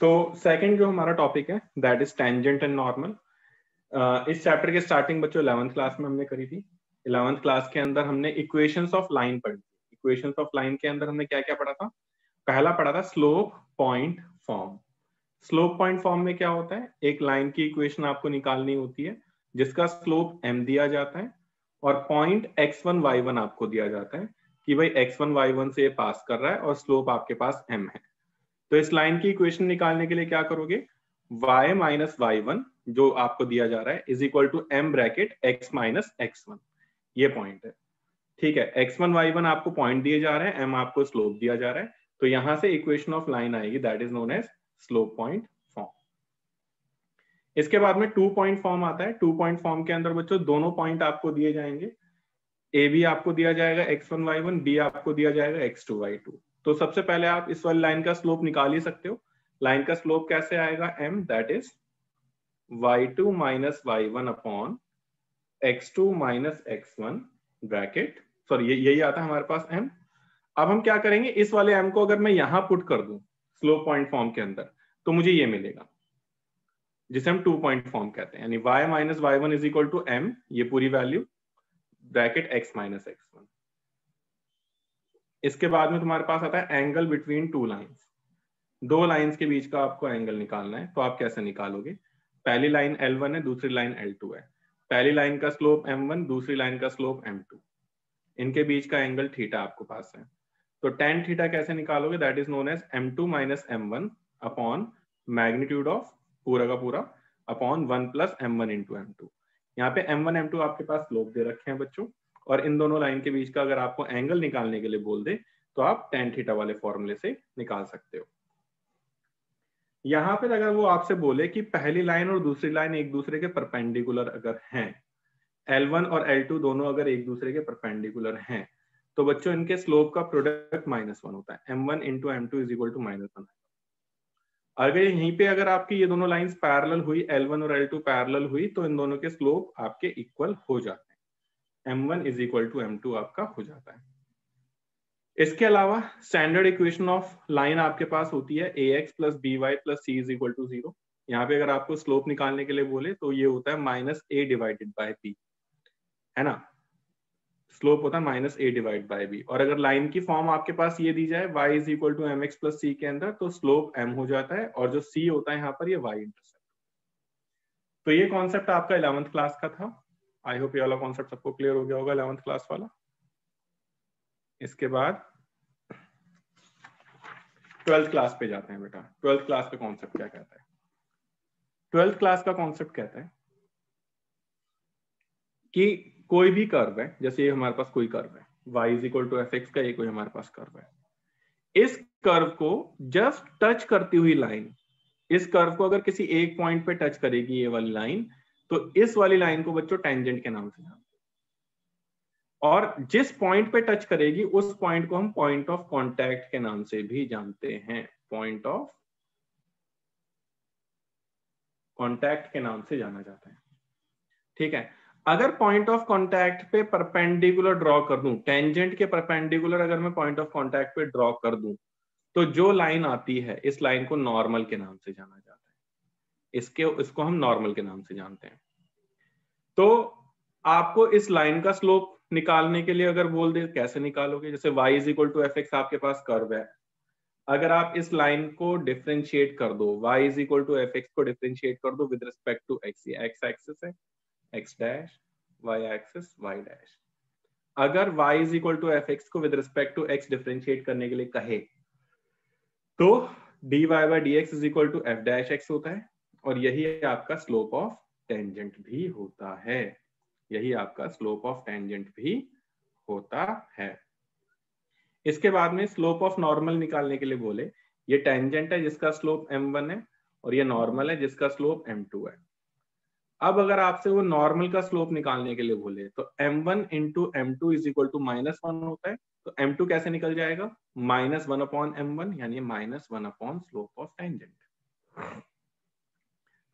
तो सेकंड जो हमारा टॉपिक है that is tangent and normal. इस चैप्टर के स्टार्टिंग बच्चों 11th क्लास में हमने करी थी। 11th क्लास के अंदर हमने इक्वेशंस ऑफ लाइन पढ़ी। इक्वेशंस ऑफ लाइन के अंदर हमने क्या क्या पढ़ा था? पहला पढ़ा था slope point form. Slope point form में क्या होता है? एक लाइन की इक्वेशन आपको निकालनी होती है जिसका स्लोप m दिया जाता है और पॉइंट x1 y1 आपको दिया जाता है कि भाई x1 y1 से ये पास कर रहा है और स्लोप आपके पास m है। तो इस लाइन की इक्वेशन निकालने के लिए क्या करोगे? y माइनस y1 जो आपको दिया जा रहा है is equal to m bracket x minus x1, ये पॉइंट है। ठीक है, x1 y1 आपको पॉइंट दिए जा रहे हैं, m आपको स्लोप दिया जा रहा है, तो यहां से इक्वेशन ऑफ लाइन आएगी that is known as slope point form. इसके बाद में 2 पॉइंट फॉर्म आता है। 2 पॉइंट फॉर्म के अंदर बच्चों दोनों पॉइंट आपको दिए जाएंगे, ए बी आपको दिया जाएगा x1 y1, बी आपको दिया जाएगा x2 y2। तो सबसे पहले आप इस वाली लाइन का स्लोप निकाल ही सकते हो। लाइन का स्लोप कैसे आएगा? m that is y2 minus y1 upon x2 minus x1 bracket, sorry यही आता है हमारे पास m। अब हम क्या करेंगे, इस वाले m को अगर मैं यहां पुट कर दूं स्लोप पॉइंट फॉर्म के अंदर तो मुझे ये मिलेगा जिसे हम 2 पॉइंट फॉर्म कहते हैं, यानी y minus y1 is equal to m, ये पूरी value bracket x minus x1। इसके बाद में तुम्हारे पास आता है एंगल बिटवीन टू लाइंस। दो लाइंस के बीच का आपको एंगल निकालना है, तो आप कैसे निकालोगे? पहली लाइन L1 है, दूसरी लाइन L2 है। पहली लाइन का स्लोप M1, दूसरी लाइन का स्लोप M2, इनके बीच का एंगल थीटा आपको पास है। तो tan थीटा कैसे निकालोगे? That is known as M2 minus M1 upon magnitude of पूरा का पूरा upon 1 plus M1 into M2। यहाँ पे M1 M2 आपके पास स्लोप दे रखे हैं बच्चों, और इन दोनों लाइन के बीच का अगर आपको एंगल निकालने के लिए बोल दे तो आप tan थीटा वाले फॉर्मूले से निकाल सकते हो। यहाँ पे अगर वो आपसे बोले कि पहली लाइन और दूसरी लाइन एक दूसरे के परपेंडिकुलर अगर हैं, L1 और L2 दोनों अगर एक दूसरे के परपेंडिकुलर हैं, तो बच्चों इनके स्लोप का प्रोडक्ट -1 होता है। M1 into M2 is equal to -1। अगर यहीं पे अगर आपकी ये दोनों लाइंस पैरेलल हुई, L1 और L2 पैरेलल हुई, तो इन दोनों के स्लोप आपके इक्वल हो जाते हैं। M1 is equal to M2 आपका हो जाता है। इसके अलावा स्टैंडर्ड इक्वेशन ऑफ लाइन आपके पास होती है ax plus by plus c is equal to 0। यहाँ पे अगर आपको स्लोप निकालने के लिए बोले तो ये होता है minus a divided by b, है ना? स्लोप होता है minus a divide by b। और अगर लाइन की फॉर्म आपके पास ये दी जाए y is equal to mx plus c के अंदर, तो स्लोप m हो जाता है और जो c होता है यहाँ पर ये y इंटरसेप्ट। तो ये कॉन्सेप्ट आपका 11th क्लास का था। आई होप ये वाला कॉन्सेप्ट सबको क्लियर हो गया होगा, 11th क्लास वाला। इसके बाद 12th क्लास पे जाते हैं बेटा। 12th क्लास का कॉन्सेप्ट क्या कहता है? 12th क्लास का कॉन्सेप्ट कहता है कि कोई भी कर्व है, जैसे ये हमारे पास कोई कर्व है y is equal to F X का, ये कोई हमारे पास कर्व है। इस कर्व को जस्ट टच करती हुई लाइन, इस कर्व को अगर किसी एक पॉइंट पे टच करेगी ये वाली लाइन, तो इस वाली लाइन को बच्चों टेंजेंट के नाम से जानते हैं। और जिस पॉइंट पे टच करेगी उस पॉइंट को हम पॉइंट ऑफ कांटेक्ट के नाम से भी जानते हैं। पॉइंट ऑफ कांटेक्ट के नाम से जाना जाता है। ठीक है, अगर पॉइंट ऑफ कांटेक्ट पे परपेंडिकुलर ड्रॉ कर दूं, टेंजेंट के परपेंडिकुलर अगर मैं पॉइंट ऑफ कांटेक्ट पे ड्रॉ कर दूं, तो जो लाइन आती है इस लाइन को नॉर्मल के नाम से जाना जाता है। इसको हम नॉर्मल के नाम से जानते हैं। तो आपको इस लाइन का स्लोप निकालने के लिए अगर बोल दे कैसे निकालोगे? जैसे y is equal to F X आपके पास कर्व है, अगर आप इस लाइन को डिफरेंशिएट कर दो, y is equal to F x को डिफरेंशिएट कर दो विद रिस्पेक्ट टू x, ये x एक्सिस है, x dash, y axis y dash. अगर y is equal to F x को with respect to x differentiate करने के लिए कहे तो dy by dx is equal to f dash x होता है, और यही आपका स्लोप ऑफ टेंजेंट भी होता है। यही आपका स्लोप ऑफ टेंजेंट भी होता है। इसके बाद में स्लोप ऑफ नॉर्मल निकालने के लिए बोले, ये टेंजेंट है जिसका स्लोप m1 है और ये नॉर्मल है जिसका स्लोप m2 है। अब अगर आपसे वो नॉर्मल का स्लोप निकालने के लिए बोले तो m1 into m2 is equal to -1 होता है, तो m2 कैसे निकल जाएगा? -1 अपॉन m1, यानी -1 अपॉन स्लोप ऑफ टेंजेंट।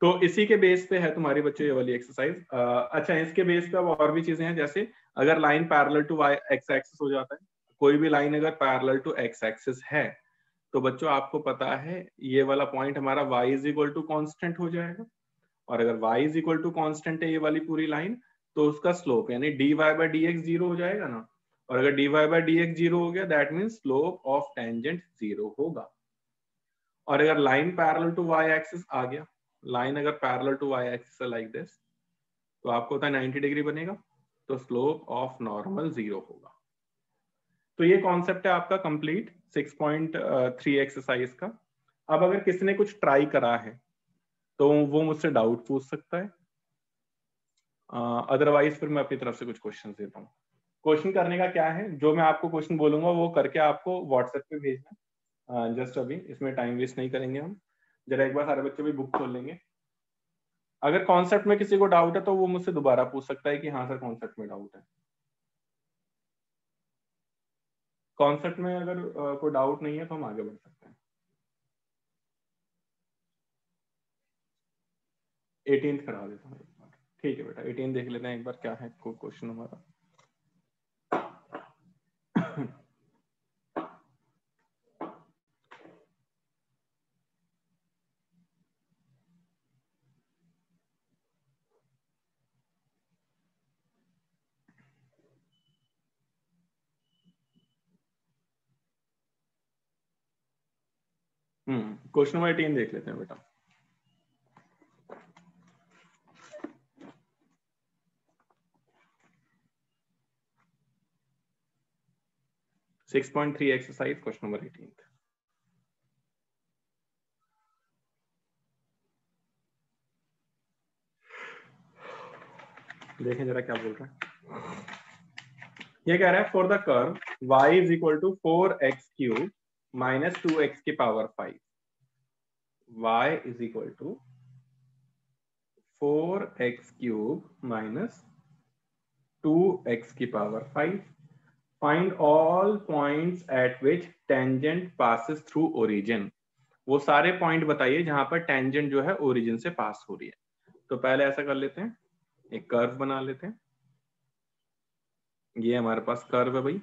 तो इसी के बेस पे है तुम्हारी बच्चों ये वाली एक्सरसाइज। अच्छा, इसके बेस पे अब और भी चीजें हैं, जैसे अगर line parallel to y X axis हो जाता है, कोई भी लाइन अगर पैरेलल टू एक्स एक्सिस है तो बच्चों आपको पता है ये वाला पॉइंट हमारा y is equal to constant हो जाएगा, और अगर y is equal to constant है ये वाली पूरी लाइन, तो उसका स्लोप यानी dy बाय dx जीरो हो जाएगा ना, और अगर dy बाय dx जीरो हो गया that means slope of tangent zero होगा। और अगर line parallel to y axis आ गया, लाइन अगर पैरेलल टू y एक्सिस है लाइक दिस, तो आपको होता है 90 डिग्री बनेगा, तो स्लोप ऑफ नॉर्मल जीरो होगा। तो ये कॉन्सेप्ट है आपका कंप्लीट 6.3 एक्सरसाइज का। अब अगर किसी ने कुछ ट्राई करा है तो वो मुझसे डाउट पूछ सकता है, अदरवाइज फिर मैं अपनी तरफ से कुछ क्वेश्चन देता हूँ। क्वेश्चन करने का क्या है, जो मैं आपको क्वेश्चन बोलूंगा वो करके आपको व्हाट्सएप पे भेजना। जस्ट अभी इसमें टाइम वेस्ट नहीं करेंगे हम, जरा एक बार सारे बच्चे भी बुक खोल लेंगे। अगर कॉन्सेप्ट में किसी को डाउट है तो वो मुझसे दोबारा पूछ सकता है कि हाँ सर कॉन्सेप्ट में डाउट है। कॉन्सेप्ट में अगर कोई डाउट नहीं है तो हम आगे बढ़ सकते हैं। 18th करा देता हूँ एक बार, ठीक है बेटा 18 देख लेते हैं एक बार क्या है क्वेश्चन हमारा। क्वेश्चन नंबर 18 देख लेते हैं बेटा। Six 6.3 exercise question number 18। देखें जरा क्या बोल रहा है। ये कह रहा है for the curve y is equal to 4x cube minus 2x की power 5, y is equal to 4x cube minus 2x की power 5, find all points at which tangent passes through origin. वो सारे पॉइंट बताइए जहां पर tangent जो है origin से पास हो रही है। तो पहले ऐसा कर लेते हैं, एक कर्व बना लेते हैं। ये हमारे पास कर्व है भाई,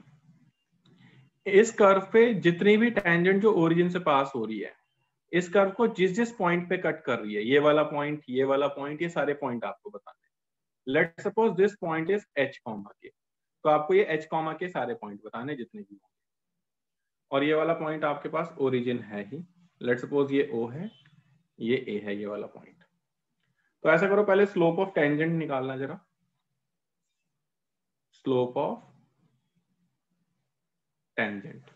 इस कर्व पे जितनी भी टेंजेंट जो ओरिजिन से पास हो रही है, इस कर्व को जिस जिस पॉइंट पे कट कर रही है, ये वाला पॉइंट, ये वाला पॉइंट, ये सारे पॉइंट आपको बताने हैं। Let suppose this point is h comma के, तो आपको ये h कॉमा के सारे पॉइंट बताने जितने भी होंगे। और ये वाला पॉइंट आपके पास ओरिजिन है ही, लेट सपोज ये O है, ये A है, ये वाला पॉइंट। तो ऐसा करो पहले स्लोप ऑफ टेंजेंट निकालना जरा। Slope of tangent,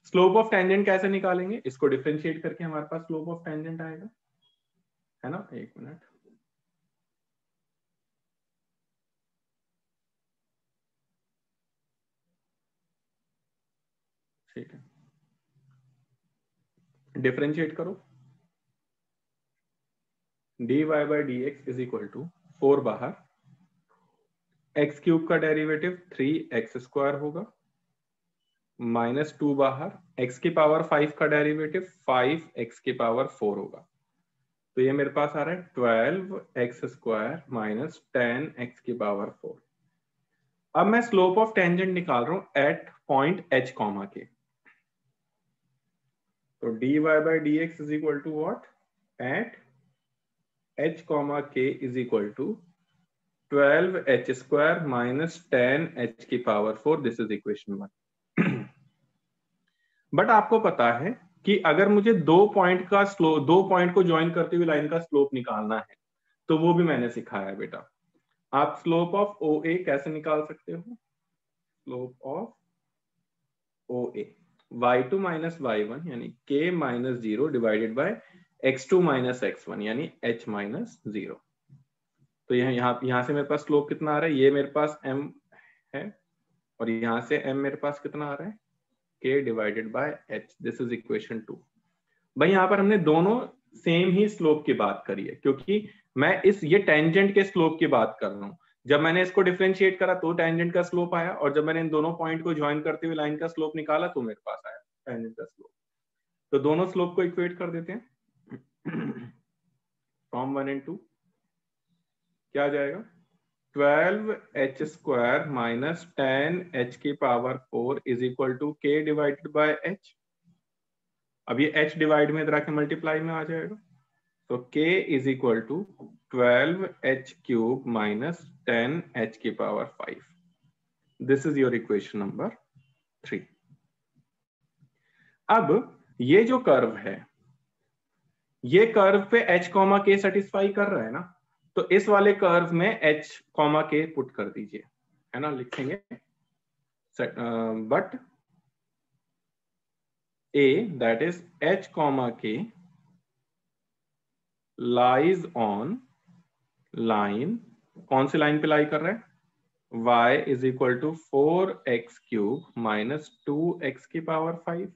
slope of tangent कैसे निकालेंगे, इसको डिफरेंशिएट करके हमारे पास स्लोप ऑफ टेंजेंट आएगा, है ना। एक मिनट, ठीक है, डिफरेंशिएट करो। dy by D X is equal to 4 बाहर, एक्स क्यूब का डेरिवेटिव 3x स्क्वायर होगा, माइनस 2 बाहर, x की पावर 5 का डेरिवेटिव 5x की पावर 4 होगा। तो ये मेरे पास आ रहा है 12x स्क्वायर माइनस 10x की पावर 4। अब मैं स्लोप ऑफ टेंजेंट निकाल रहा हूं एट पॉइंट h कॉमा के। तो dy by D X is equal to what, at h comma k is equal to 12h square minus 10h की power 4। This is equation 1। But आपको पता है कि अगर मुझे दो पॉइंट का स्लोप, दो पॉइंट को ज्वाइन करती हुई लाइन का स्लोप निकालना है, तो वो भी मैंने सिखाया है बेटा। आप स्लोप ऑफ OA कैसे निकाल सकते हो, slope of OA y2 minus y1 यानी k minus 0 divided by x2 minus x1 यानी h माइनस 0। तो यहाँ से मेरे पास स्लोप कितना आ रहा है, ये मेरे पास m है, और यहाँ से m मेरे पास कितना आ रहा है, k divided by h। This is equation 2। भाई यहाँ पर हमने दोनों सेम ही स्लोप की बात करी है, क्योंकि मैं ये टेंजेंट के स्लोप की बात कर रहा हूँ। जब मैंने इसको डिफरेंशिएट करा तो टेंजेंट का स्लोप आया, और जब मैंने इन दोनों पॉइंट को ज्वाइन करते हुए लाइन का स्लोप निकाला तो मेरे पास आया टेंजेंट का स्लोप। तो दोनों स्लोप को इक्वेट कर देते हैं। फ्रॉम 1 and 2 क्या आ जाएगा, 12h स्क्वायर माइनस 10h की power 4 is equal to k divided by h। अब ये h डिवाइड में इधर आके मल्टीप्लाई में आ जाएगा, तो k is equal to 12h cube minus 10h की power 5. This is your equation number 3. अब ये जो कर्व है, ये कर्व पे h कॉमा k सेटिस्फाई कर रहा है ना, तो इस वाले कर्व में h कॉमा k पुट कर दीजिए, है ना, लिखेंगे but a that is h comma k lies on line, कौन सी लाइन पे लाई कर रहा है, y is equal to 4x cube minus 2x की पावर 5,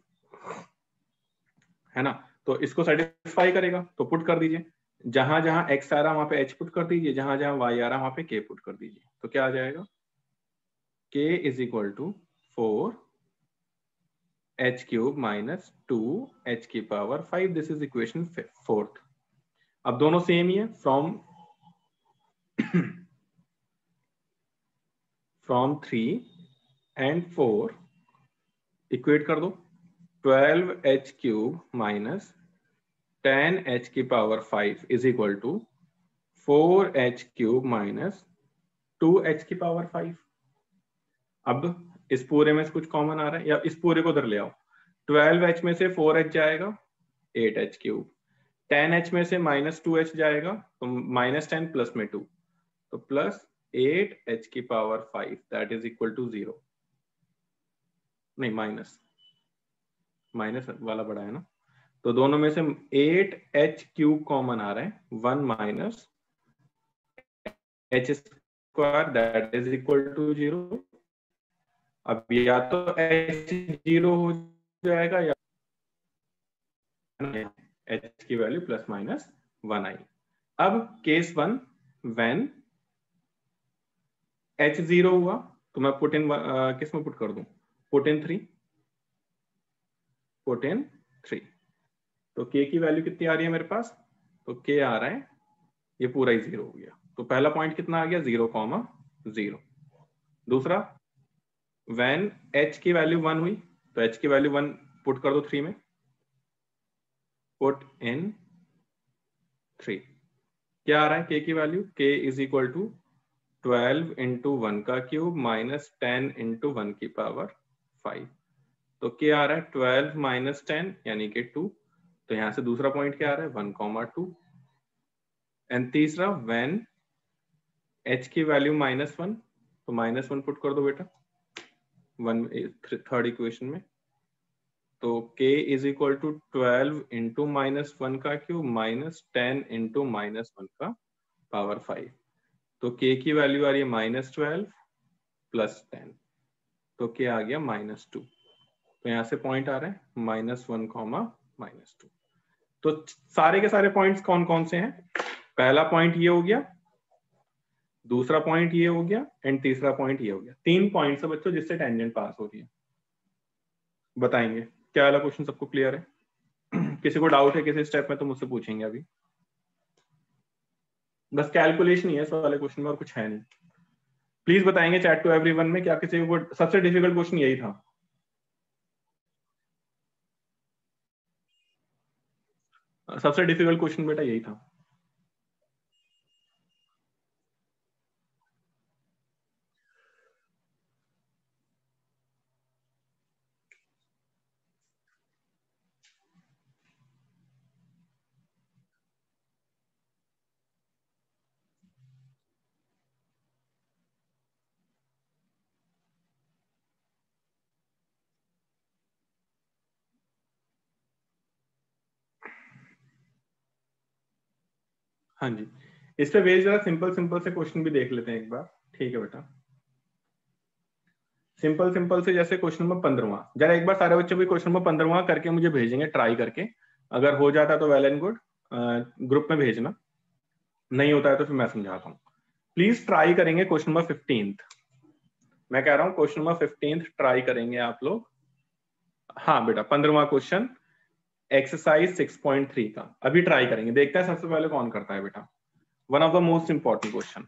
है ना. तो इसको सेटिस्फाई करेगा तो पुट कर दीजिए, जहां जहां x आ रहा वहां पे h पुट कर दीजिए, जहां जहां y आ रहा वहां पे k पुट कर दीजिए. तो क्या आ जाएगा, k is equal to 4h cube minus 2h की power 5. This is equation 4th. अब दोनों सेम ही है, फ्रॉम 3 एंड 4 इक्वेट कर दो. 12h क्यूब माइनस 10h की power 5 is equal to 4h cube minus 2h की पावर 5. अब इस पूरे में से कुछ कॉमन आ रहा है, या इस पूरे को उधर ले आओ. 12h में से 4h जाएगा, 8h क्यूब. 10h में से माइनस 2h जाएगा, तो माइनस 10 प्लस में 2, तो प्लस 8h की power 5 that is equal to 0. नहीं, माइनस वाला बड़ा है ना, तो दोनों में से 8h क्यूब कॉमन आ रहा है, 1 minus h square that is equal to 0. अब या तो h 0 हो जाएगा या h की वैल्यू प्लस माइनस 1 आई. अब केस 1, व्हेन h 0 हुआ तो मैं पुट इन किस में पुट कर दूं, पुट इन 3, पुट इन 3. तो k की वैल्यू कितनी आ रही है मेरे पास, तो k आ रहा है, ये पूरा ही 0 हो गया. तो पहला पॉइंट कितना आ गया, 0,0. दूसरा, व्हेन h की वैल्यू 1 हुई तो h की वैल्यू 1 पुट कर दो 3 में, पुट इन 3. क्या आ रहा है k की value, k is equal to 12 into 1 का क्यूब माइनस 10 इंटू 1 की पावर 5. तो क्या आ रहा है 12 माइनस 10 यानी कि 2. तो यहां से दूसरा पॉइंट क्या आ रहा है 1,2. एंड तीसरा, व्हेन h की वैल्यू -1 तो -1 पुट कर दो बेटा 3rd इक्वेशन में. तो k is equal to 12 into -1 का क्यूब माइनस 10 इंटू -1 का पावर 5. तो k की वैल्यू आ रही है -12 प्लस 10, तो k आ गया -2. तो यहां से पॉइंट आ रहा है -1, -2. तो सारे के सारे पॉइंट्स कौन कौन से हैं, पहला पॉइंट ये हो गया, दूसरा पॉइंट ये हो गया, एंड तीसरा पॉइंट ये हो गया. 3 पॉइंट्स है बच्चों जिससे टेंजेंट पास हो रही है. बताएंगे क्या वाला क्वेश्चन सबको क्लियर है? किसी को डाउट है किसी स्टेप में तो मुझसे पूछेंगे अभी. बस कैलकुलेशन ही है इस वाले क्वेश्चन में और कुछ है नहीं. प्लीज बताएंगे चैट टू एवरीवन में क्या किसी को सबसे डिफिकल्ट क्वेश्चन यही था. सबसे डिफिकल्ट क्वेश्चन बेटा यही था. हाँ जी, इस पे बेस जरा सिंपल सिंपल से क्वेश्चन भी देख लेते हैं एक बार. ठीक है बेटा, सिंपल सिंपल से जैसे क्वेश्चन नंबर 15वां, जरा एक बार सारे बच्चे भी क्वेश्चन नंबर 15वां करके मुझे भेजेंगे ट्राई करके. अगर हो जाता तो वेल एंड गुड, ग्रुप में भेजना. नहीं होता है तो फिर मैं समझाता हूँ. प्लीज ट्राई करेंगे क्वेश्चन नंबर 15th. मैं कह रहा हूँ क्वेश्चन नंबर 15th ट्राई करेंगे आप लोग. हाँ बेटा, 15वां क्वेश्चन एक्सरसाइज 6.3 का अभी ट्राई करेंगे. देखते हैं सबसे पहले कौन करता है बेटा. One of the most important question.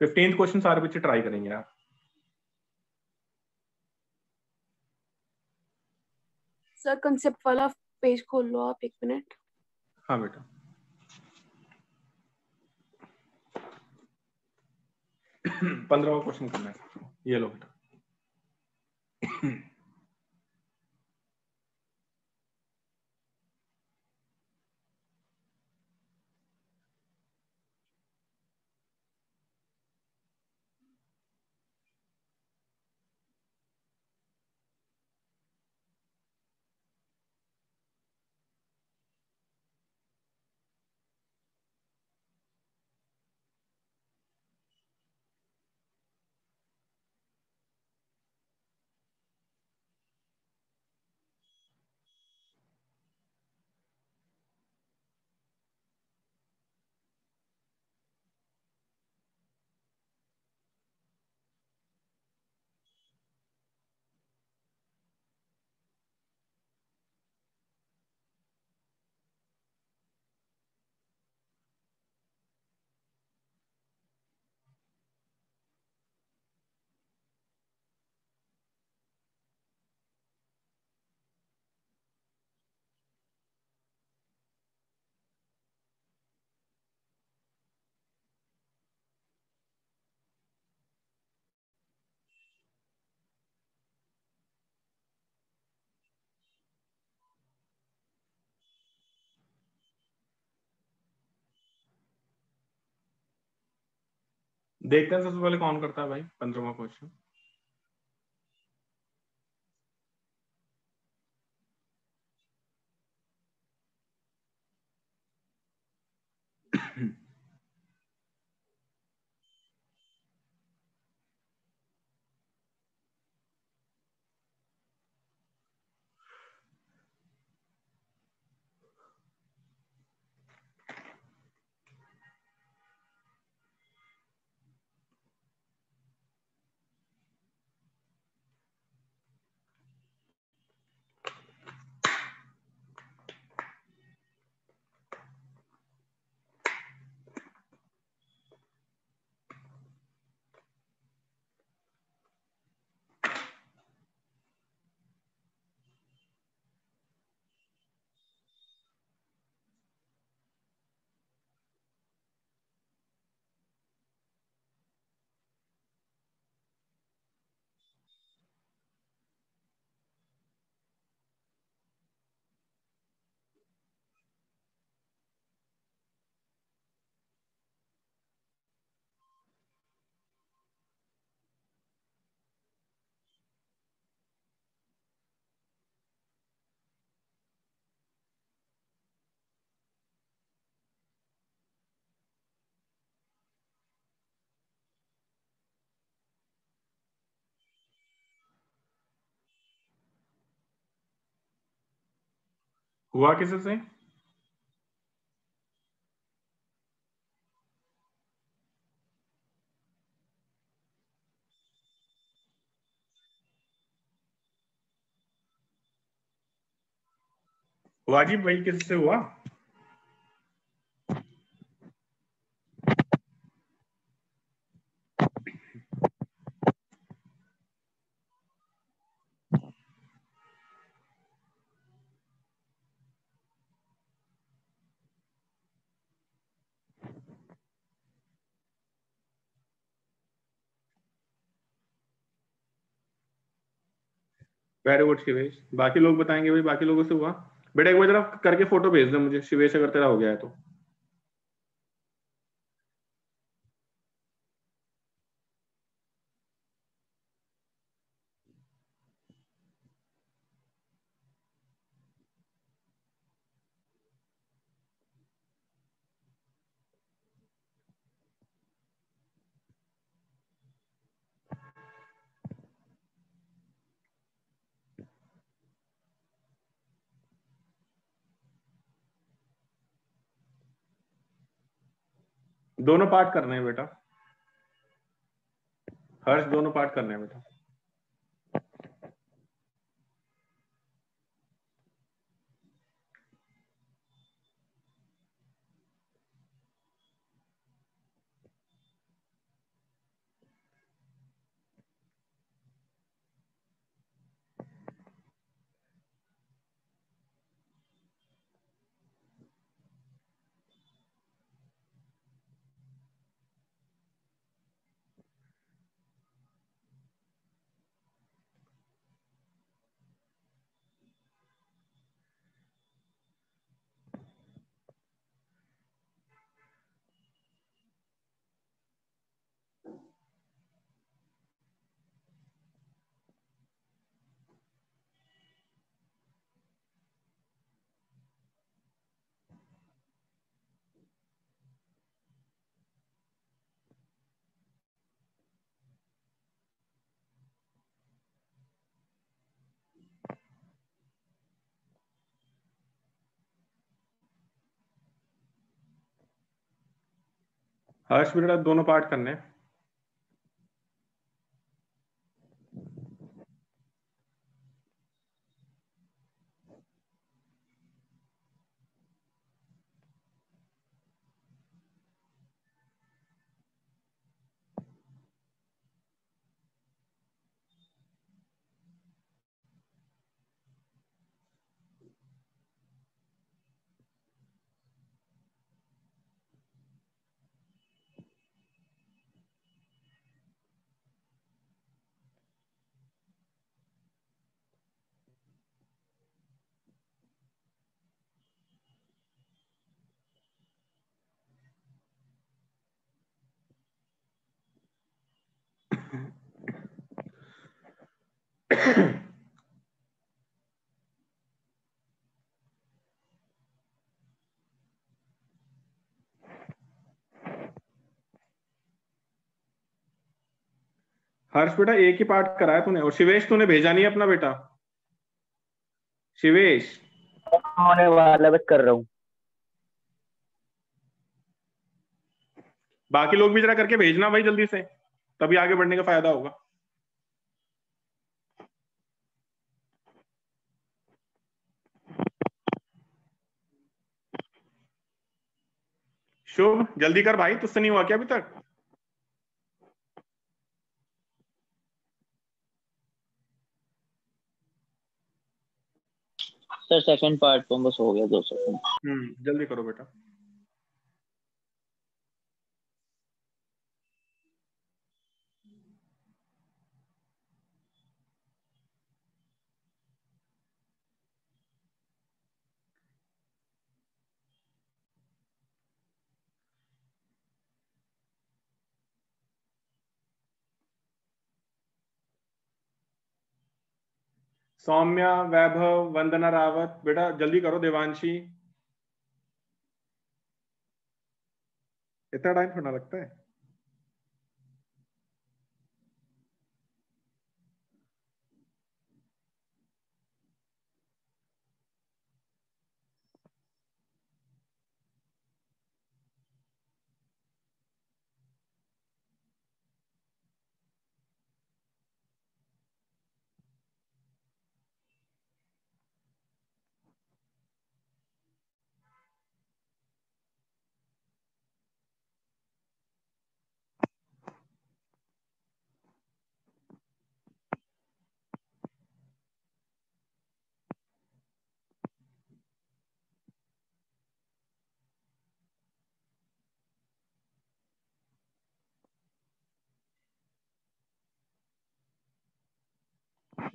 15th question सारे बच्चे ट्राई करेंगे आप. सर कंसेप्ट वाला पेज खोल लो आप, 1 मिनट। हाँ बेटा। पंद्रहवां क्वेश्चन करना है, ये लो बेटा। देखते हैं सबसे पहले कौन करता है भाई 15वां क्वेश्चन। हुआ किसी से? वाजिब भाई किसी से हुआ? Very good Shivesh. बाकी लोग बताएंगे भाई, बाकी लोगों से हुआ? बेटा एक बार जरा करके फोटो भेज दो मुझे शिवेश, अगर तेरा हो गया है तो। दोनों पार्ट करने हैं बेटा, हर्ष दोनों पार्ट करने हैं बेटा। हर्ष बेटा दोनों पार्ट करने हैं। हर्ष बेटा एक ही पार्ट कराया तूने, और शिवेश तूने भेजा नहीं अपना बेटा। शिवेश होने वाला, बस कर रहा हूँ। बाकी लोग भी जरा करके भेजना भाई जल्दी से, तभी आगे बढ़ने का फायदा होगा। शुभ जल्दी कर भाई, तुझसे नहीं हुआ क्या अभी तक? सर सेकंड पार्ट तो बस हो गया 2 सेकंड। जल्दी करो बेटा। सौम्या, वैभव, वंदना रावत, बेटा जल्दी करो। देवांशी, इतना टाइम थोड़ा लगता है।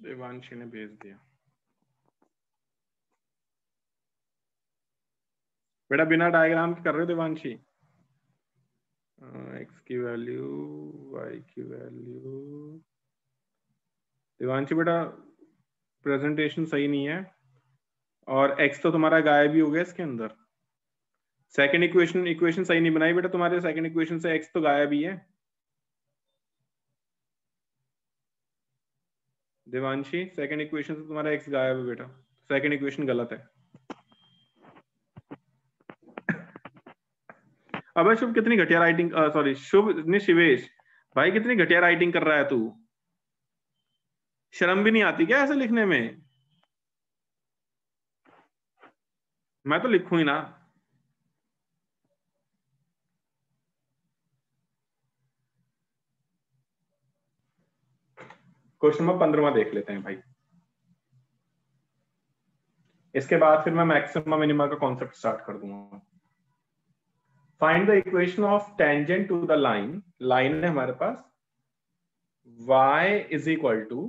देवांशी ने भेज दिया। बेटा बिना डायग्राम के कर रहे हो देवांशी? एक्स की वैल्यू, वाई की वैल्यू। देवांशी बेटा प्रेजेंटेशन सही नहीं है, और एक्स तो तुम्हारा गायब ही हो गया इसके अंदर। सेकंड इक्वेशन सही नहीं बनाई बेटा तुम्हारे, सेकंड इक्वेशन से एक्स तो गायब ही है। देवांशी सेकंड इक्वेशन से तुम्हारा एक्स गायब है बेटा, सेकंड इक्वेशन गलत है। अबे शुभ कितनी घटिया राइटिंग, सॉरी शुभ नहीं शिवेश भाई, कितनी घटिया राइटिंग कर रहा है तू। शर्म भी नहीं आती क्या ऐसे लिखने में? मैं तो लिखूं ही ना। क्वेश्चन नंबर 15 देख लेते हैं भाई, इसके बाद फिर मैं मैक्सिमा मिनिमा का कॉन्सेप्ट स्टार्ट कर दूंगा। Find the equation of tangent to the line, line है हमारे पास y is equal to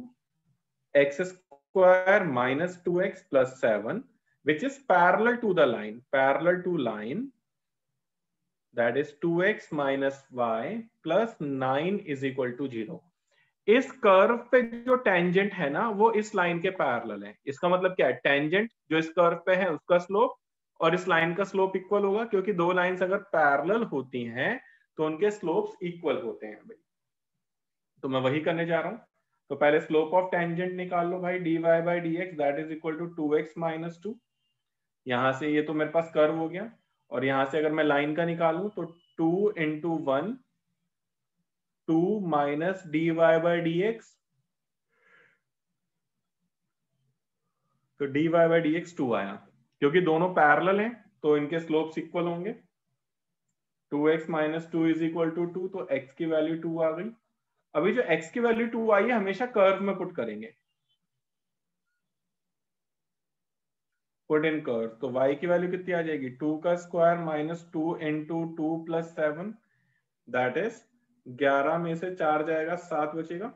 X square minus 2x plus 7 which is parallel to the line that is 2x minus y plus 9 is equal to 0। इस curve पे जो tangent है ना वो इस लाइन के पैरेलल है। इसका मतलब क्या है, टेंजेंट जो इस कर्व पे है उसका स्लोप और इस लाइन का स्लोप इक्वल होगा, क्योंकि दो लाइंस अगर पैरेलल होती हैं तो उनके स्लोप्स इक्वल होते हैं भाई। तो मैं वही करने जा रहा हूं। तो पहले स्लोप ऑफ टेंजेंट निकाल लो भाई, dy by dx that is equal to 2x minus 2। यहां से ये तो मेरे पास कर्व हो गया, और यहां से अगर मैं लाइन का निकालूं तो 2 into 1 2 minus dy by dx, तो dy by dx 2 आया, क्योंकि दोनों पैरेलल हैं तो इनके स्लोप्स इक्वल होंगे। 2x minus 2 is equal to 2, तो x की वैल्यू 2 आ गई। अभी जो x की वैल्यू 2 आई है हमेशा कर्व में पुट करेंगे, पुट इन कर्व, तो y की वैल्यू कितनी आ जाएगी 2 का square minus 2 into 2 plus 7, that is 11 में से 4 जाएगा 7 बचेगा।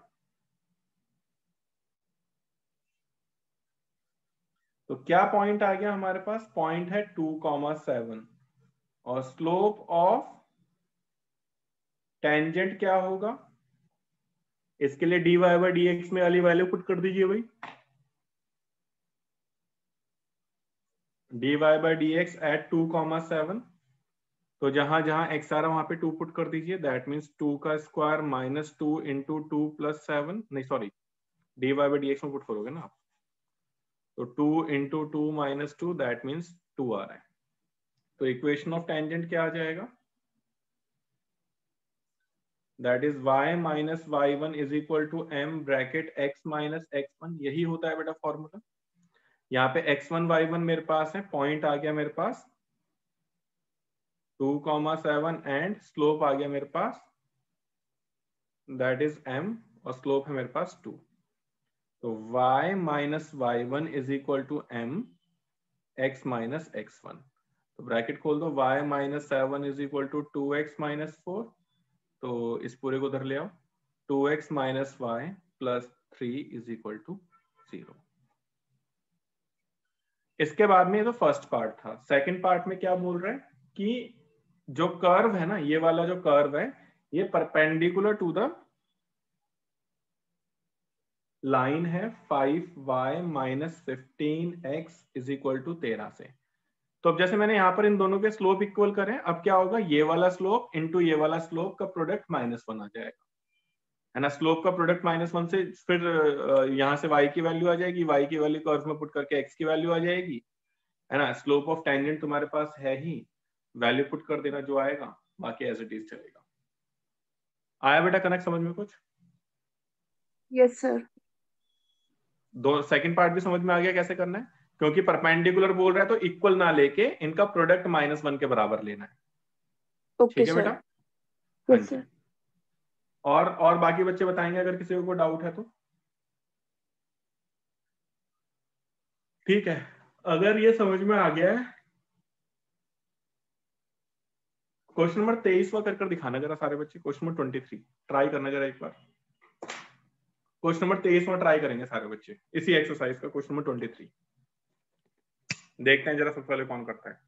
तो क्या पॉइंट आ गया हमारे पास, पॉइंट है 2,7 और स्लोप ऑफ टेंजेंट क्या होगा, इसके लिए dy by dx में वाली वैल्यू पुट कर दीजिए भाई, dy by dx एट 2,7, तो जहां जहां x आ रहा वहां पे 2 पुट कर दीजिए, दैट मीन्स 2 का स्क्वायर माइनस 2 इंटू 2 प्लस 7, नहीं सॉरी dy by dx में पुट करोगे ना आप, तो 2 इंटू 2 माइनस 2 दैट मीन्स 2 आ रहा है। तो इक्वेशन ऑफ टेंजेंट क्या आ जाएगा, that is y minus y1 is equal to m bracket x minus x1, यही होता है बेटा फॉर्मूला। यहाँ पे x1 y1 मेरे पास है, पॉइंट आ गया मेरे पास 2,7 एंड स्लोप आ गया मेरे पास दैट इज m और स्लोप है मेरे पास 2, तो y minus y1 is equal to m x minus x1, तो ब्रैकेट खोल दो, y minus 7 is equal to 2x minus 4, तो इस पूरे को उधर ले आओ, 2x minus Y plus 3 is equal to 0। इसके बाद में ये तो फर्स्ट पार्ट था। सेकंड पार्ट में क्या बोल रहे हैं कि जो कर्व है ना, ये वाला जो कर्व है ये परपेंडिकुलर टू द लाइन है 5y minus 15x is equal to 13 से। तो अब जैसे मैंने यहां पर इन दोनों के स्लोप इक्वल करें, अब क्या होगा, ये वाला स्लोप इंटू ये वाला स्लोप का प्रोडक्ट -1 आ जाएगा, है ना। स्लोप का प्रोडक्ट -1 से फिर यहां से y की वैल्यू आ जाएगी, y की वैल्यू कर्व में पुट करके x की वैल्यू आ जाएगी, है ना। स्लोप ऑफ टेंजेंट तुम्हारे पास है ही, वैल्यू पुट कर देना जो आएगा, बाकी एज इट इज चलेगा। आया बेटा कनेक्ट समझ में कुछ? Yes sir. दो सेकंड पार्ट भी समझ में आ गया कैसे करना है, क्योंकि परपेंडिकुलर बोल रहा है तो इक्वल ना लेके इनका प्रोडक्ट -1 के बराबर लेना है। ओके ठीक है बेटा? सर। हाँ यस जी। सर। और बाकी बच्चे बताएंगे अगर किसी को डाउट है तो। ठीक है, अगर ये समझ में आ गया है, क्वेश्चन नंबर 23 कर दिखाना जरा सारे बच्चे, क्वेश्चन नंबर 23 ट्राई करना जरा एक बार। क्वेश्चन नंबर 23 ट्राई करेंगे सारे बच्चे इसी एक्सरसाइज का, क्वेश्चन नंबर 23 देखते हैं जरा सबसे पहले कौन करता है।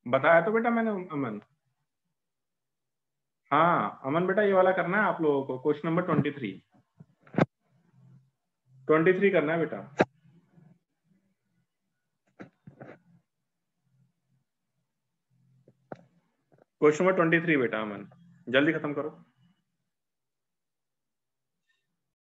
बताया तो बेटा मैंने अमन। हाँ अमन बेटा ये वाला करना है आप लोगों को, क्वेश्चन नंबर 23 करना है बेटा। क्वेश्चन नंबर 23 बेटा अमन, जल्दी खत्म करो।